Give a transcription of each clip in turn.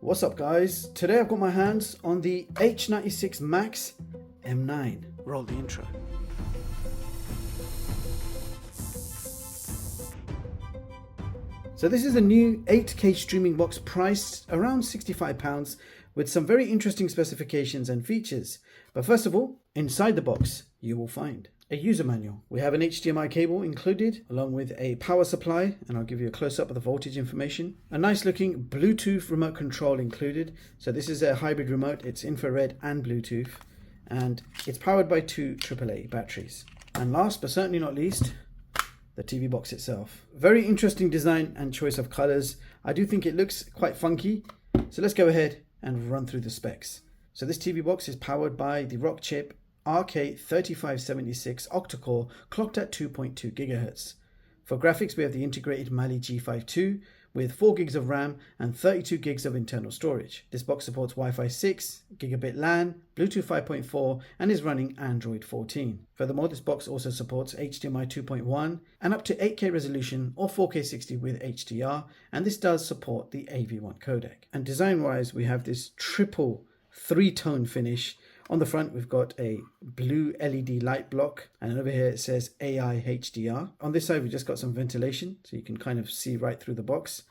What's up guys? Today I've got my hands on the H96 Max M9. Roll the intro. So this is a new 8K streaming box priced around £65 with some very interesting specifications and features. But first of all, inside the box you will find a user manual. We have an HDMI cable included along with a power supply, and I'll give you a close-up of the voltage information. A nice looking Bluetooth remote control included. So this is a hybrid remote, it's infrared and Bluetooth, and it's powered by two AAA batteries. And last but certainly not least, the TV box itself. Very interesting design and choice of colors. I do think it looks quite funky. So let's go ahead and run through the specs. So this TV box is powered by the Rockchip RK3576 Octa-core clocked at 2.2 GHz. For graphics, we have the integrated Mali G52 with 4 gigs of RAM and 32 gigs of internal storage. This box supports Wi-Fi 6, Gigabit LAN, Bluetooth 5.4 and is running Android 14. Furthermore, this box also supports HDMI 2.1 and up to 8K resolution or 4K 60 with HDR, and this does support the AV1 codec. And design-wise, we have this triple 3-tone finish. On the front, we've got a blue LED light block, and over here it says AI HDR. On this side, we've just got some ventilation, so you can kind of see right through the box.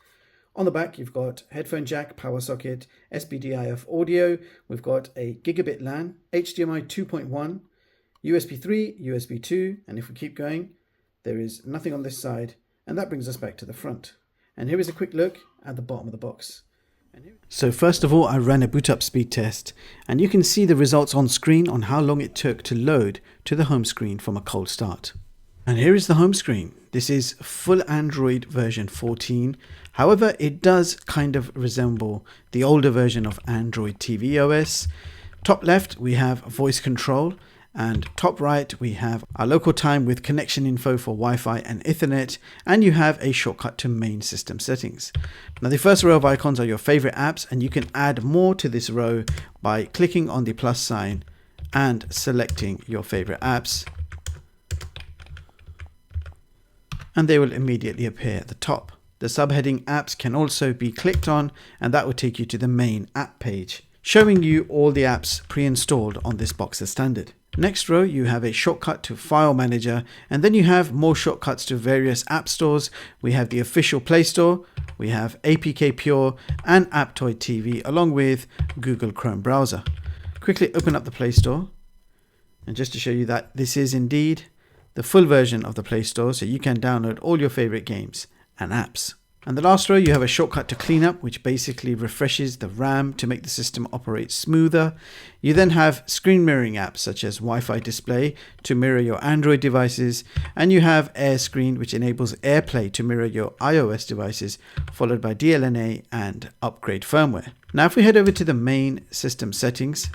On the back, you've got headphone jack, power socket, SPDIF audio. We've got a Gigabit LAN, HDMI 2.1, USB 3, USB 2, and if we keep going, there is nothing on this side, and that brings us back to the front. And here is a quick look at the bottom of the box. So first of all, I ran a boot up speed test, and you can see the results on screen on how long it took to load to the home screen from a cold start. And here is the home screen. This is full Android version 14. However, it does kind of resemble the older version of Android TV OS. Top left, we have voice control, and top right, we have our local time with connection info for Wi-Fi and Ethernet, and you have a shortcut to main system settings. Now, the first row of icons are your favorite apps, and you can add more to this row by clicking on the plus sign and selecting your favorite apps, and they will immediately appear at the top. The subheading apps can also be clicked on, and that will take you to the main app page, showing you all the apps pre-installed on this box as standard. Next row, you have a shortcut to File Manager, and then you have more shortcuts to various app stores. We have the official Play Store, we have APK Pure and Aptoide TV, along with Google Chrome browser. Quickly open up the Play Store, and just to show you that this is indeed the full version of the Play Store, so you can download all your favorite games and apps. And the last row, you have a shortcut to cleanup, which basically refreshes the RAM to make the system operate smoother. You then have screen mirroring apps such as Wi-Fi display to mirror your Android devices, and you have AirScreen, which enables AirPlay to mirror your iOS devices, followed by DLNA and upgrade firmware. Now, if we head over to the main system settings,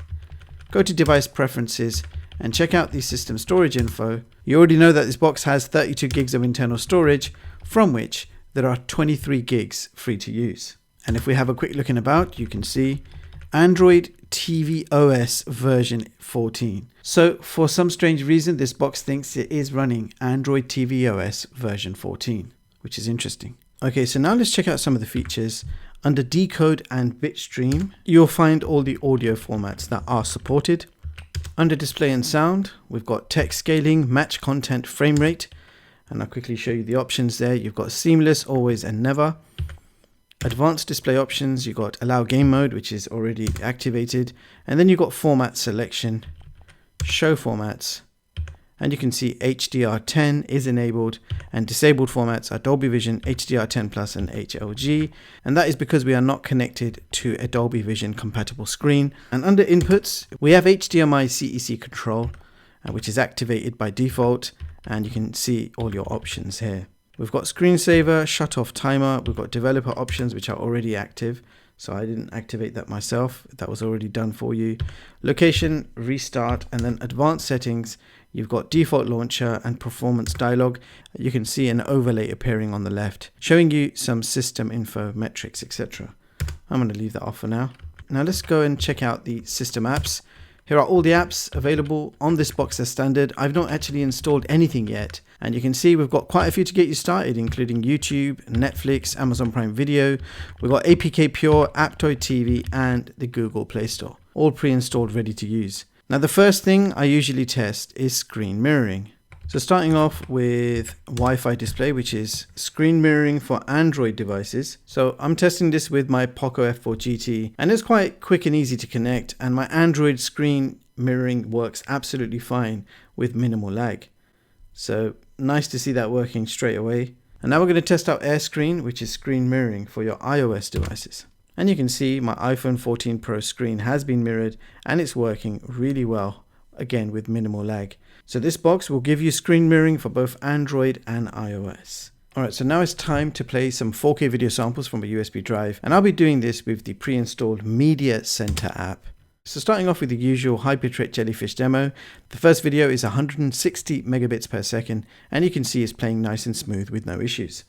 go to device preferences and check out the system storage info. You already know that this box has 32 gigs of internal storage, from which there are 23 gigs free to use. And if we have a quick look in about, you can see Android TV OS version 14. So for some strange reason, this box thinks it is running Android TV OS version 14, which is interesting. Okay, so now let's check out some of the features. Under decode and bitstream, you'll find all the audio formats that are supported. Under display and sound, we've got text scaling, match content, frame rate, and I'll quickly show you the options there. You've got seamless, always and never. Advanced display options, you've got allow game mode, which is already activated, and then you've got format selection, show formats, and you can see HDR10 is enabled, and disabled formats are Dolby Vision, HDR10 Plus and HLG, and that is because we are not connected to a Dolby Vision compatible screen. And under inputs, we have HDMI CEC control, which is activated by default, and you can see all your options here. We've got screensaver, shut off timer, we've got developer options which are already active, so I didn't activate that myself, that was already done for you. Location, restart, and then advanced settings, you've got default launcher and performance dialog. You can see an overlay appearing on the left, showing you some system info, metrics, etc. I'm going to leave that off for now. Now let's go and check out the system apps. Here are all the apps available on this box as standard. I've not actually installed anything yet, And you can see we've got quite a few to get you started, including YouTube, Netflix, Amazon Prime Video. We've got APK Pure, Aptoide TV, and the Google Play Store, all pre-installed, ready to use. Now, the first thing I usually test is screen mirroring. So starting off with Wi-Fi display, which is screen mirroring for Android devices. So I'm testing this with my Poco F4 GT, and it's quite quick and easy to connect, and my Android screen mirroring works absolutely fine with minimal lag. So nice to see that working straight away. And now we're going to test out AirScreen, which is screen mirroring for your iOS devices. And you can see my iPhone 14 Pro screen has been mirrored and it's working really well, again with minimal lag. So this box will give you screen mirroring for both Android and iOS. Alright, so now it's time to play some 4K video samples from a USB drive, and I'll be doing this with the pre-installed Media Center app. So starting off with the usual high bitrate Jellyfish demo, the first video is 160 megabits per second, and you can see it's playing nice and smooth with no issues.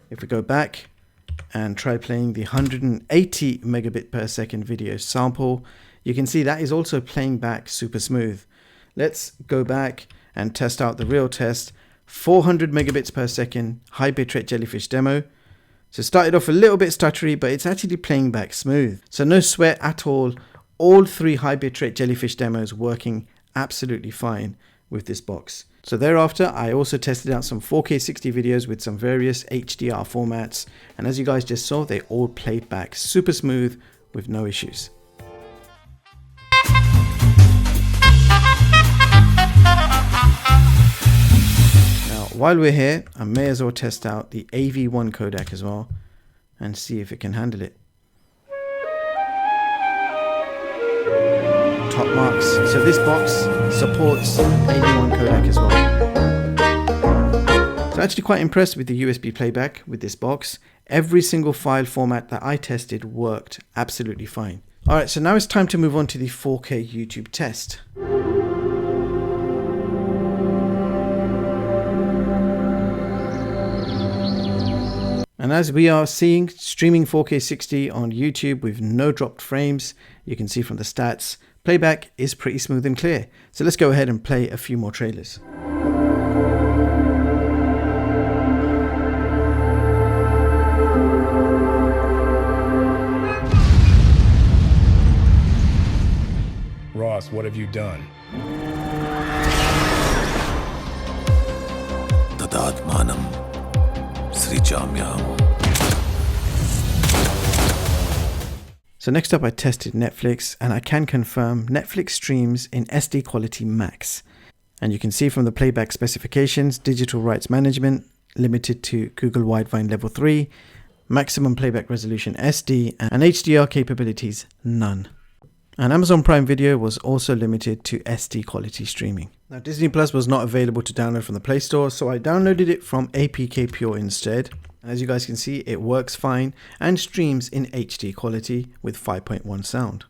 If we go back and try playing the 180 megabit per second video sample, you can see that is also playing back super smooth. Let's go back and test out the real test, 400 megabits per second high bitrate Jellyfish demo. So it started off a little bit stuttery, but it's actually playing back smooth. So no sweat at all. All three high bitrate Jellyfish demos working absolutely fine with this box. So thereafter, I also tested out some 4K 60 videos with some various HDR formats. And as you guys just saw, they all played back super smooth with no issues. Now, while we're here, I may as well test out the AV1 codec as well and see if it can handle it. Top marks. So this box supports AV1 codec as well. So actually quite impressed with the USB playback with this box. Every single file format that I tested worked absolutely fine. Alright, so now it's time to move on to the 4K YouTube test. And as we are seeing, streaming 4K 60 on YouTube with no dropped frames, you can see from the stats, playback is pretty smooth and clear. So let's go ahead and play a few more trailers. Ross, what have you done? Tadatmanam Srichamyam. So next up I tested Netflix, and I can confirm Netflix streams in SD quality max. And you can see from the playback specifications, digital rights management limited to Google Widevine level 3, maximum playback resolution SD, and HDR capabilities none. And Amazon Prime Video was also limited to SD quality streaming. Now Disney Plus was not available to download from the Play Store, so I downloaded it from APK Pure instead. As you guys can see, it works fine and streams in HD quality with 5.1 sound.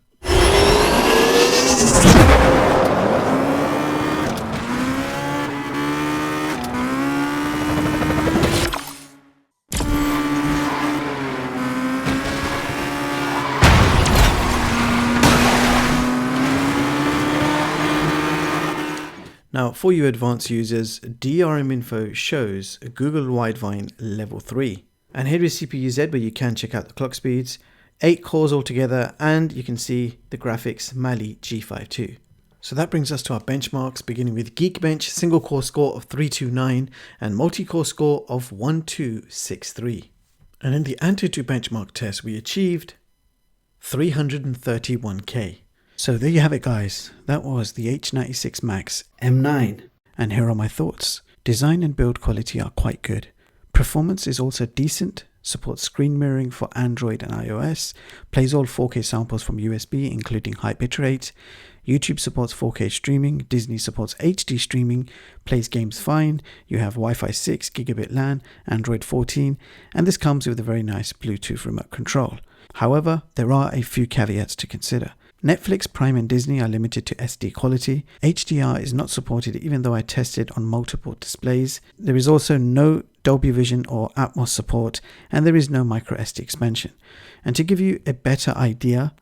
Now, for you advanced users, DRM info shows Google Widevine level 3. And here is CPU-Z, where you can check out the clock speeds, 8 cores altogether, and you can see the graphics Mali G52. So that brings us to our benchmarks, beginning with Geekbench single core score of 329 and multi-core score of 1263. And in the Antutu benchmark test, we achieved 331K. So there you have it, guys. That was the H96 Max M9. And here are my thoughts. Design and build quality are quite good. Performance is also decent, supports screen mirroring for Android and iOS, plays all 4K samples from USB including high bitrate, YouTube supports 4K streaming, Disney supports HD streaming, plays games fine, you have Wi-Fi 6, Gigabit LAN, Android 14, and this comes with a very nice Bluetooth remote control. However, there are a few caveats to consider. Netflix, Prime and Disney are limited to SD quality. HDR is not supported even though I tested on multiple displays. There is also no Dolby Vision or Atmos support, and there is no microSD expansion. And to give you a better idea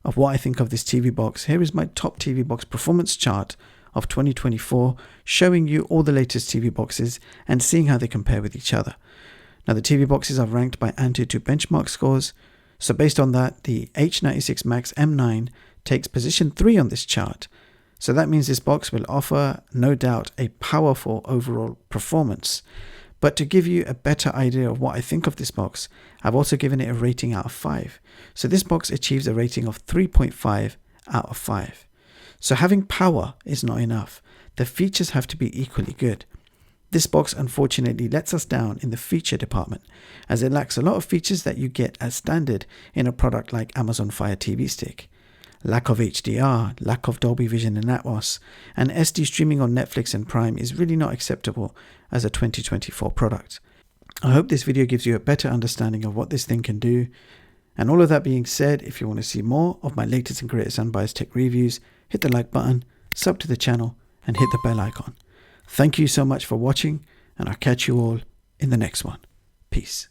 of what I think of this TV box, here is my top TV box performance chart of 2024, showing you all the latest TV boxes and seeing how they compare with each other. Now the TV boxes are ranked by Antutu benchmark scores, so based on that, the H96 Max M9 takes position 3 on this chart. So that means this box will offer, no doubt, a powerful overall performance. But to give you a better idea of what I think of this box, I've also given it a rating out of 5. So this box achieves a rating of 3.5 out of 5. So having power is not enough. The features have to be equally good. This box unfortunately lets us down in the feature department, as it lacks a lot of features that you get as standard in a product like Amazon Fire TV Stick. Lack of HDR, lack of Dolby Vision and Atmos, and SD streaming on Netflix and Prime is really not acceptable as a 2024 product. I hope this video gives you a better understanding of what this thing can do. And all of that being said, if you want to see more of my latest and greatest unbiased tech reviews, hit the like button, sub to the channel, and hit the bell icon. Thank you so much for watching, and I'll catch you all in the next one. Peace.